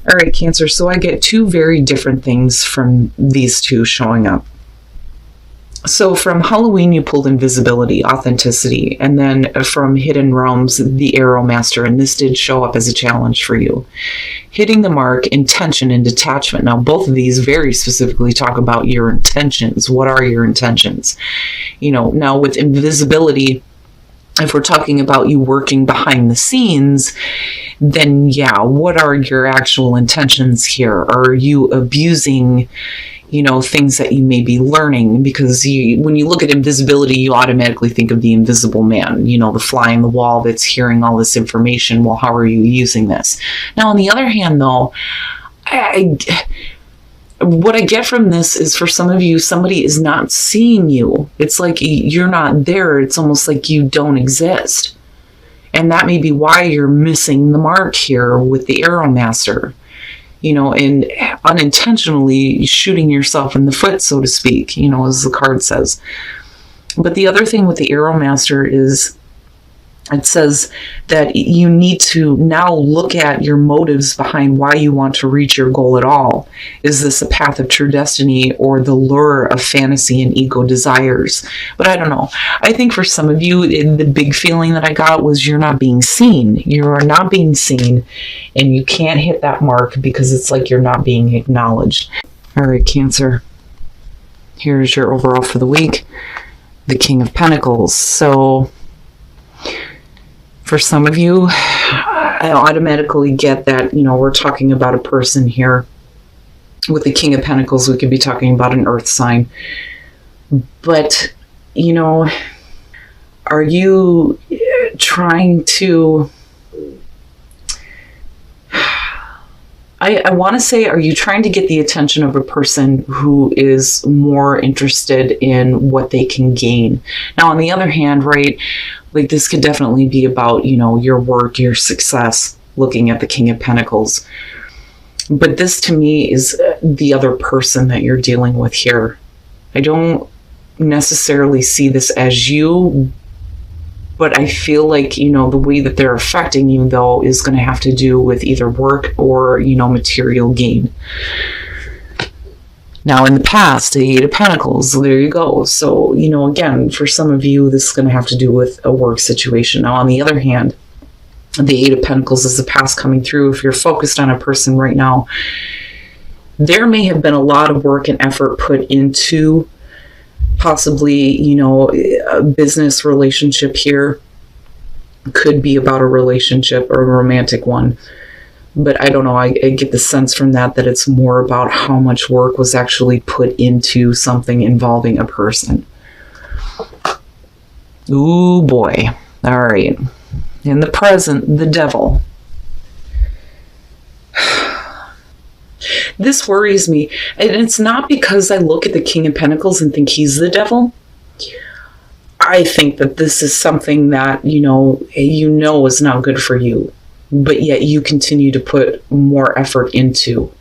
All right, Cancer. So I get two very different things from these two showing up. So from Halloween, you pulled invisibility, authenticity, and then from Hidden Realms, the Arrow Master, and this did show up as a challenge for you. Hitting the mark, intention, and detachment. Now, both of these very specifically talk about your intentions. What are your intentions? Now with invisibility, if we're talking about you working behind the scenes, then yeah, what are your actual intentions here? Are you abusing things that you may be learning? Because when you look at invisibility, you automatically think of the invisible man, the fly on the wall that's hearing all this information. Well, how are you using this? Now, on the other hand, though, what I get from this is, for some of you, somebody is not seeing you. It's like you're not there. It's almost like you don't exist. And that may be why you're missing the mark here with the Arrow Master. And unintentionally shooting yourself in the foot, so to speak, as the card says. But the other thing with the Arrow Master is, it says that you need to now look at your motives behind why you want to reach your goal at all. Is this a path of true destiny or the lure of fantasy and ego desires? But I don't know. I think for some of you, the big feeling that I got was you're not being seen. You are not being seen, and you can't hit that mark because it's like you're not being acknowledged. All right, Cancer. Here's your overall for the week. The King of Pentacles. So for some of you, I automatically get that, we're talking about a person here. With the King of Pentacles, we could be talking about an earth sign. But, are you trying to... I want to say, are you trying to get the attention of a person who is more interested in what they can gain? Now, on the other hand, right, like this could definitely be about, your work, your success, looking at the King of Pentacles. But this to me is the other person that you're dealing with here. I don't necessarily see this as you, but I feel like, the way that they're affecting you, though, is going to have to do with either work or, material gain. Now, in the past, the Eight of Pentacles, there you go. So, again, for some of you, this is going to have to do with a work situation. Now, on the other hand, the Eight of Pentacles is the past coming through. If you're focused on a person right now, there may have been a lot of work and effort put into possibly, a business relationship here. Could be about a relationship or a romantic one. But I don't know, I get the sense from that it's more about how much work was actually put into something involving a person. Ooh, boy. All right. In the present, the Devil. This worries me. And it's not because I look at the King of Pentacles and think he's the devil. I think that this is something that, is not good for you. But yet you continue to put more effort into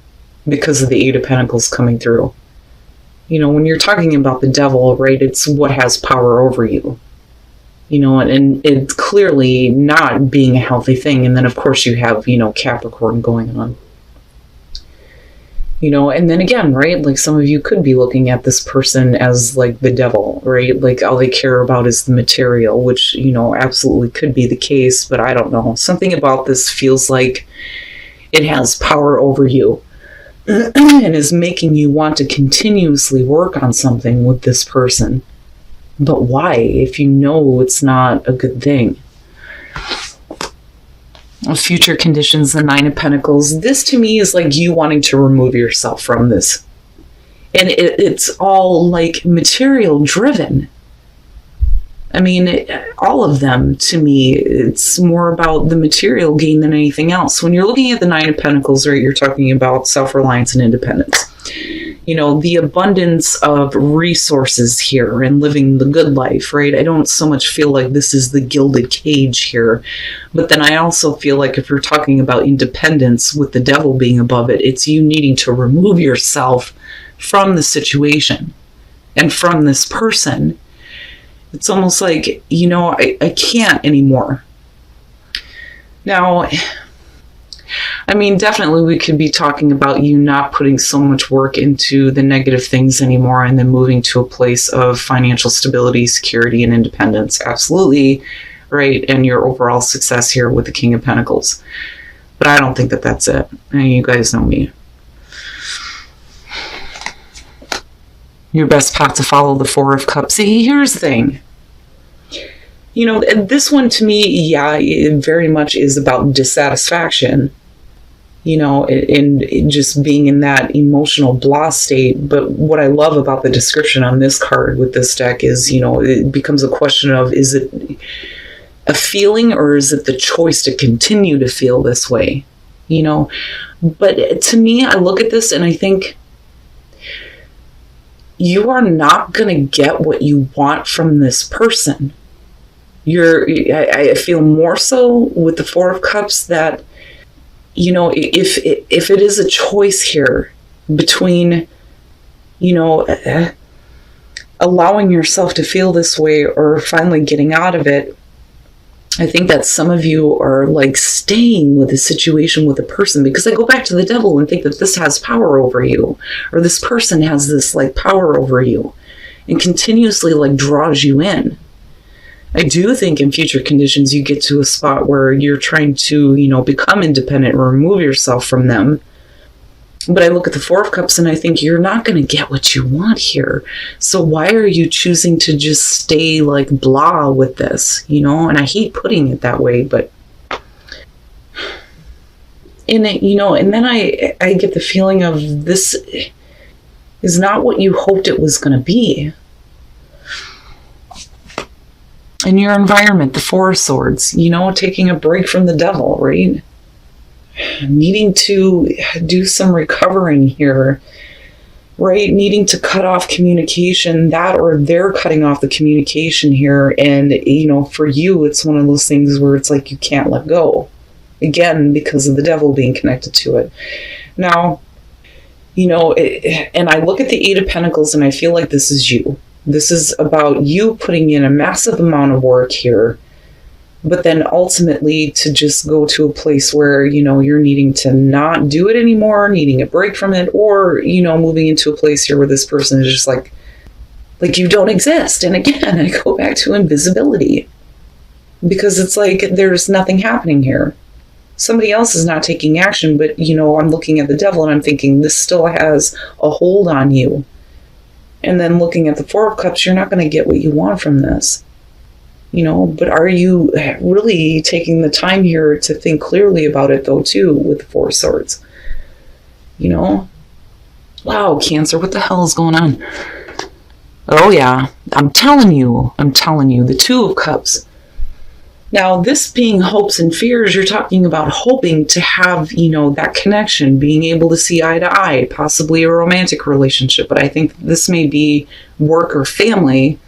because of the Eight of Pentacles coming through. When you're talking about the devil, right, it's what has power over you. And it's clearly not being a healthy thing. And then, of course, you have, Capricorn going on. And then again, right, like some of you could be looking at this person as like the devil, right? Like all they care about is the material, which, absolutely could be the case, but I don't know. Something about this feels like it has power over you and is making you want to continuously work on something with this person. But why, if you know it's not a good thing? Future conditions, the Nine of Pentacles. This to me is like you wanting to remove yourself from this. And it's all like material driven. I mean, all of them to me, it's more about the material gain than anything else. When you're looking at the Nine of Pentacles, right, you're talking about self-reliance and independence. The abundance of resources here and living the good life, right? I don't so much feel like this is the gilded cage here. But then I also feel like if you're talking about independence with the devil being above it, it's you needing to remove yourself from the situation and from this person. It's almost like, I can't anymore. Now, I mean, definitely we could be talking about you not putting so much work into the negative things anymore and then moving to a place of financial stability, security, and independence. Absolutely, right? And your overall success here with the King of Pentacles. But I don't think that that's it. And you guys know me. Your best path to follow, the Four of Cups. See, here's the thing. You know, this one to me, yeah, it very much is about dissatisfaction, you know, and just being in that emotional blah state. But what I love about the description on this card with this deck is, you know, it becomes a question of, is it a feeling or is it the choice to continue to feel this way, you know? But to me, I look at this and I think you are not going to get what you want from this person. I feel more so with the Four of Cups that, you know, if it is a choice here between, you know, allowing yourself to feel this way or finally getting out of it, I think that some of you are like staying with a situation with a person, because I go back to the Devil and think that this has power over you, or this person has this like power over you and continuously like draws you in. I do think in future conditions you get to a spot where you're trying to, you know, become independent or remove yourself from them. But I look at the Four of Cups and I think you're not going to get what you want here. So why are you choosing to just stay like blah with this, you know? And I hate putting it that way, but in it, you know, and then I get the feeling of this is not what you hoped it was going to be. In your environment, the Four of Swords, you know, taking a break from the Devil, right? Needing to do some recovering here, right? Needing to cut off communication, that or they're cutting off the communication here. And, you know, for you, it's one of those things where it's like you can't let go. Again, because of the Devil being connected to it. Now, you know, and I look at the Eight of Pentacles and I feel like this is you. This is about you putting in a massive amount of work here, but then ultimately to just go to a place where, you know, you're needing to not do it anymore, needing a break from it, or, you know, moving into a place here where this person is just like you don't exist. And again, I go back to invisibility, because it's like there's nothing happening here. Somebody else is not taking action, but, you know, I'm looking at the Devil and I'm thinking this still has a hold on you. And then looking at the Four of Cups, you're not going to get what you want from this, you know, but are you really taking the time here to think clearly about it though, too, with the Four of Swords, you know? Wow, Cancer, what the hell is going on? Oh yeah, I'm telling you, the Two of Cups. Now, this being hopes and fears, you're talking about hoping to have, you know, that connection, being able to see eye to eye, possibly a romantic relationship. But I think this may be work or family.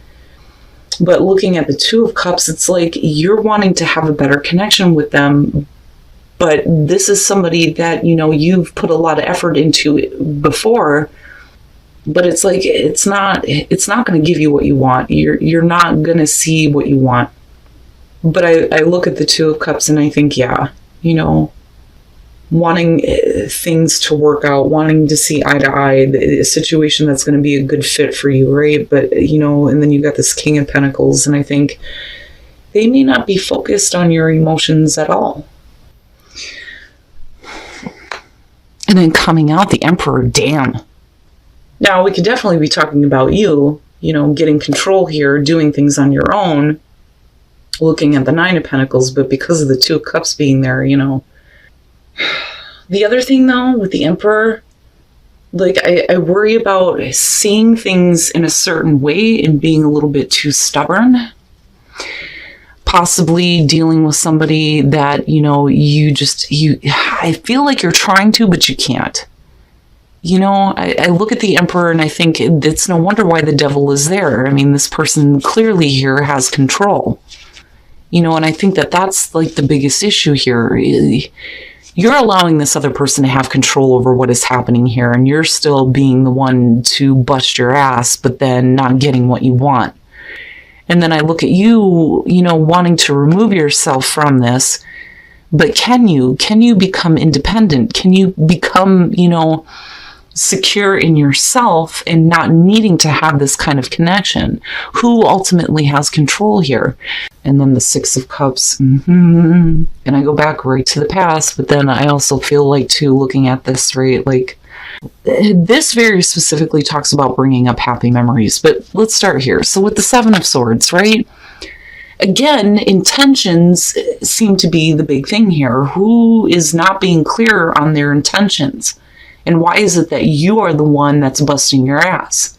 But looking at the Two of Cups, it's like you're wanting to have a better connection with them. But this is somebody that, you know, you've put a lot of effort into before. But it's like it's not going to give you what you want. You're not going to see what you want. But I look at the Two of Cups and I think, yeah, you know, wanting things to work out, wanting to see eye to eye, a situation that's going to be a good fit for you, right? But, you know, and then you got this King of Pentacles, and I think they may not be focused on your emotions at all. And then coming out, the Emperor, damn. Now, we could definitely be talking about you, you know, getting control here, doing things on your own, looking at the Nine of Pentacles, but because of the Two of Cups being there, you know. The other thing, though, with the Emperor, like, I worry about seeing things in a certain way and being a little bit too stubborn. Possibly dealing with somebody that, you know, I feel like you're trying to, but you can't. You know, I look at the Emperor and I think it's no wonder why the Devil is there. I mean, this person clearly here has control. You know, and I think that that's like the biggest issue here. You're allowing this other person to have control over what is happening here, and you're still being the one to bust your ass, but then not getting what you want. And then I look at you, you know, wanting to remove yourself from this, But can you become independent? Can you become, secure in yourself and not needing to have this kind of connection? Who ultimately has control here? And then the Six of Cups. And I go back right to the past, but then I also feel like, too, looking at this, right, like, this very specifically talks about bringing up happy memories. But let's start here. So with the Seven of Swords, right? Again, intentions seem to be the big thing here. Who is not being clear on their intentions? And why is it that you are the one that's busting your ass?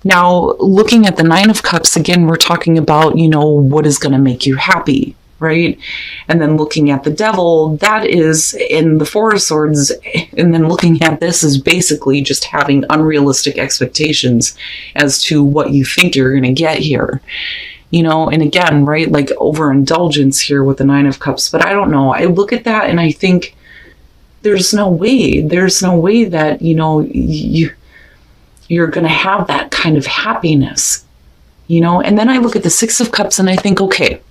Now, looking at the Nine of Cups, again, we're talking about, what is going to make you happy, right? And then looking at the Devil, that is in the Four of Swords. And then looking at this is basically just having unrealistic expectations as to what you think you're going to get here. And again, right, like overindulgence here with the Nine of Cups. But I don't know. I look at that and I think there's no way that, you're going to have that kind of happiness, And then I look at the Six of Cups and I think, okay,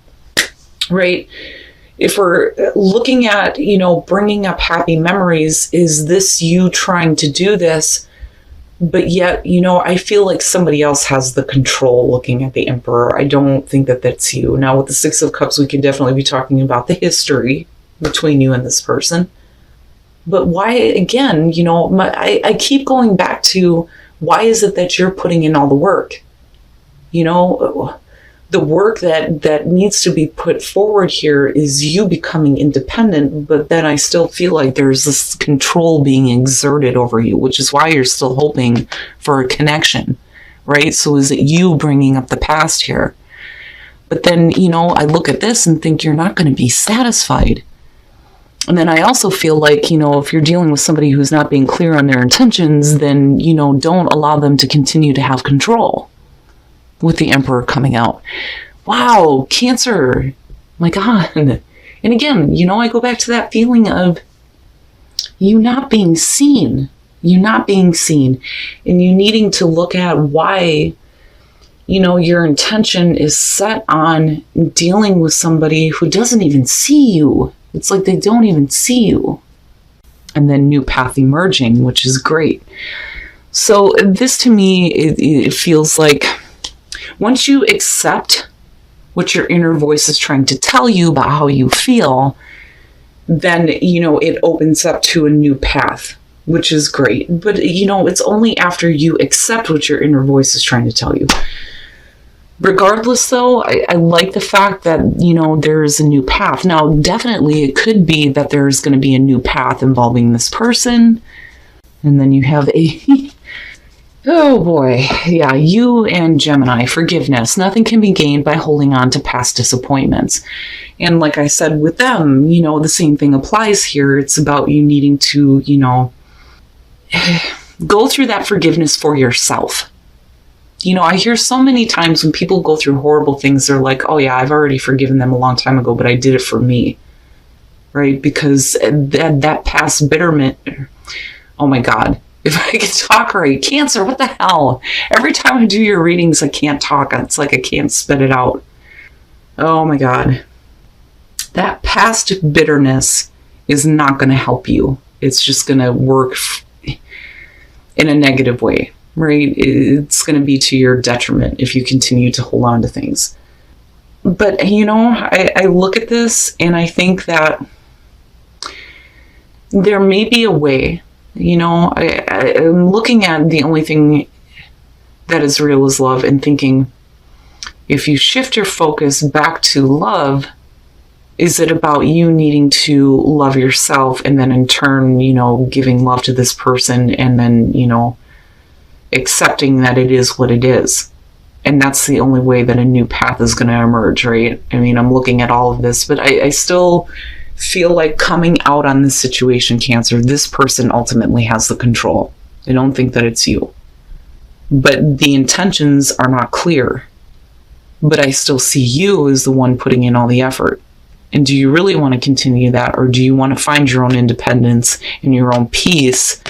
right, if we're looking at, bringing up happy memories, is this you trying to do this? But yet, I feel like somebody else has the control looking at the Emperor. I don't think that that's you. Now, with the Six of Cups, we could definitely be talking about the history between you and this person. But why, again, I keep going back to, why is it that you're putting in all the work? The work that needs to be put forward here is you becoming independent, but then I still feel like there's this control being exerted over you, which is why you're still hoping for a connection, right? So is it you bringing up the past here? But then, I look at this and think you're not going to be satisfied. And then I also feel like, if you're dealing with somebody who's not being clear on their intentions, then, don't allow them to continue to have control. With the Emperor coming out. Wow, Cancer. My God. And again, I go back to that feeling of you not being seen. You not being seen. And you needing to look at why, your intention is set on dealing with somebody who doesn't even see you. It's like they don't even see you. And then new path emerging, which is great. So this to me, it feels like once you accept what your inner voice is trying to tell you about how you feel, then, it opens up to a new path, which is great. But, it's only after you accept what your inner voice is trying to tell you. Regardless, though, I like the fact that, there is a new path. Now, definitely it could be that there's going to be a new path involving this person. And then you have a... Oh boy, yeah, you and Gemini, forgiveness. Nothing can be gained by holding on to past disappointments. And like I said with them, the same thing applies here. It's about you needing to, go through that forgiveness for yourself. I hear so many times when people go through horrible things, they're like, oh yeah, I've already forgiven them a long time ago, but I did it for me. Right? Because that past bitterment, oh my God. If I could talk right. Cancer, what the hell? Every time I do your readings, I can't talk. It's like I can't spit it out. Oh my God. That past bitterness is not going to help you. It's just going to work in a negative way, right? It's going to be to your detriment if you continue to hold on to things. But, I look at this and I think that there may be a way. I'm looking at the only thing that is real is love and thinking, if you shift your focus back to love, is it about you needing to love yourself and then in turn, giving love to this person and then, accepting that it is what it is? And that's the only way that a new path is going to emerge, right? I mean, I'm looking at all of this, but I still feel like coming out on this situation, Cancer, this person ultimately has the control. I don't think that it's you. But the intentions are not clear. But I still see you as the one putting in all the effort. And do you really want to continue that? Or do you want to find your own independence and your own peace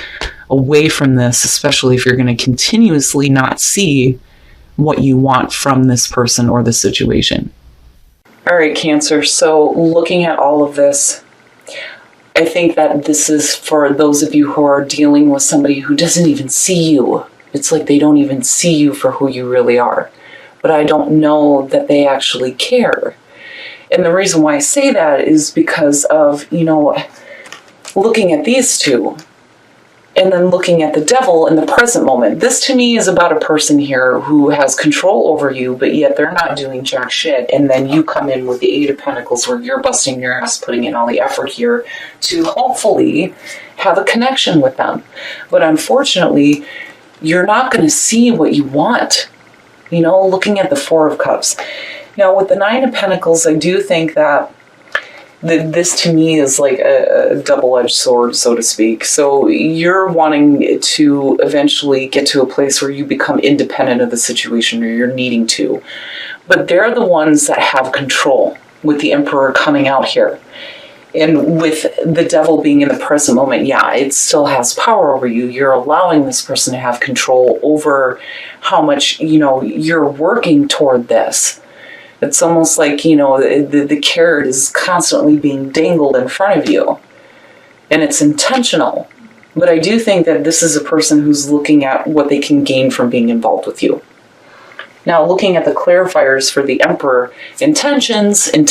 away from this, especially if you're going to continuously not see what you want from this person or the situation? All right, Cancer. So looking at all of this, I think that this is for those of you who are dealing with somebody who doesn't even see you. It's like they don't even see you for who you really are. But I don't know that they actually care. And the reason why I say that is because of, looking at these two and then looking at the devil in the present moment. This to me is about a person here who has control over you, but yet they're not doing jack shit. And then you come in with the Eight of Pentacles where you're busting your ass, putting in all the effort here to hopefully have a connection with them. But unfortunately, you're not going to see what you want. Looking at the Four of Cups. Now, with the Nine of Pentacles, I do think that this to me is like a double-edged sword, so to speak. So you're wanting to eventually get to a place where you become independent of the situation, or you're needing to. But they're the ones that have control, with the Emperor coming out here. And with the devil being in the present moment, yeah, it still has power over you. You're allowing this person to have control over how much, you're working toward this. It's almost like, the carrot is constantly being dangled in front of you. And it's intentional. But I do think that this is a person who's looking at what they can gain from being involved with you. Now, looking at the clarifiers for the Emperor, intentions seem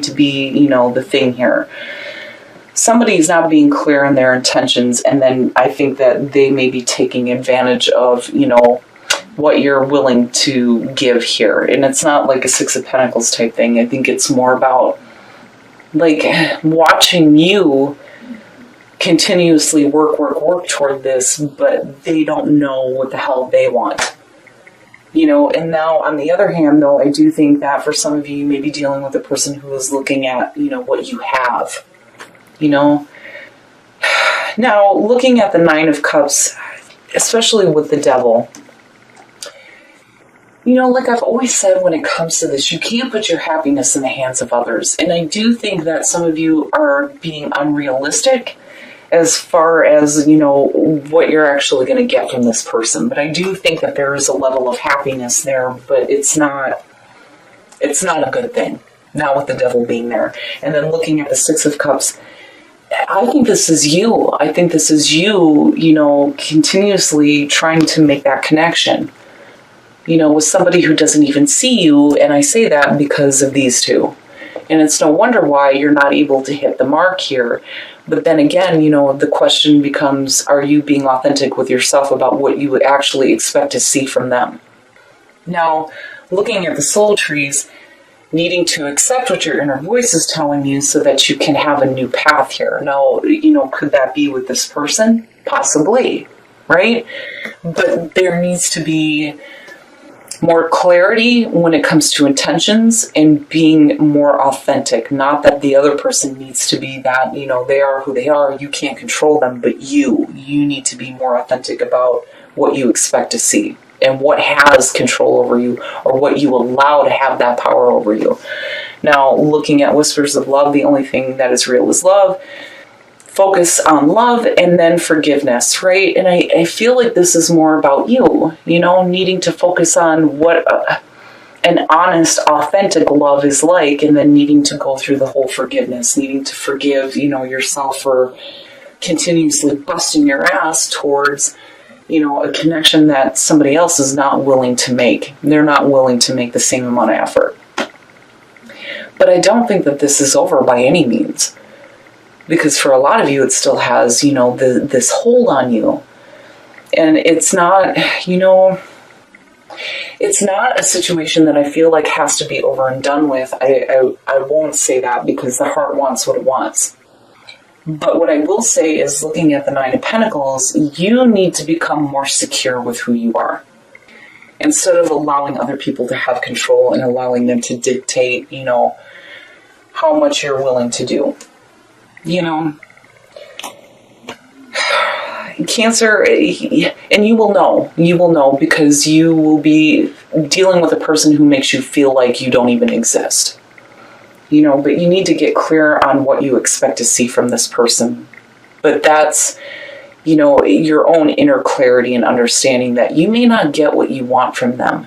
to be, the thing here. Somebody's not being clear in their intentions, and then I think that they may be taking advantage of, what you're willing to give here. And it's not like a Six of Pentacles type thing. I think it's more about, like, watching you continuously work toward this, but they don't know what the hell they want. And now on the other hand, though, I do think that for some of you, you may be dealing with a person who is looking at, what you have, Now, looking at the Nine of Cups, especially with the devil, like I've always said when it comes to this, you can't put your happiness in the hands of others. And I do think that some of you are being unrealistic as far as, what you're actually going to get from this person. But I do think that there is a level of happiness there, but it's not a good thing. Not with the devil being there. And then looking at the Six of Cups, I think this is you. I think this is you, continuously trying to make that connection, with somebody who doesn't even see you. And I say that because of these two. And it's no wonder why you're not able to hit the mark here. But then again, the question becomes, are you being authentic with yourself about what you would actually expect to see from them? Now, looking at the soul trees, needing to accept what your inner voice is telling you so that you can have a new path here. Now, could that be with this person? Possibly, right? But there needs to be more clarity when it comes to intentions and being more authentic. Not that the other person needs to be that, they are who they are. You can't control them, but you need to be more authentic about what you expect to see and what has control over you, or what you allow to have that power over you. Now, looking at Whispers of Love, the only thing that is real is love. Focus on love and then forgiveness, right? And I feel like this is more about you, needing to focus on what an honest, authentic love is like, and then needing to go through the whole forgiveness, needing to forgive, yourself for continuously busting your ass towards, a connection that somebody else is not willing to make. They're not willing to make the same amount of effort. But I don't think that this is over by any means. Because for a lot of you, it still has, this hold on you. And it's not, it's not a situation that I feel like has to be over and done with. I won't say that because the heart wants what it wants. But what I will say is, looking at the Nine of Pentacles, you need to become more secure with who you are. Instead of allowing other people to have control and allowing them to dictate, how much you're willing to do. Cancer, and you will know because you will be dealing with a person who makes you feel like you don't even exist. But you need to get clear on what you expect to see from this person. But that's, your own inner clarity and understanding that you may not get what you want from them.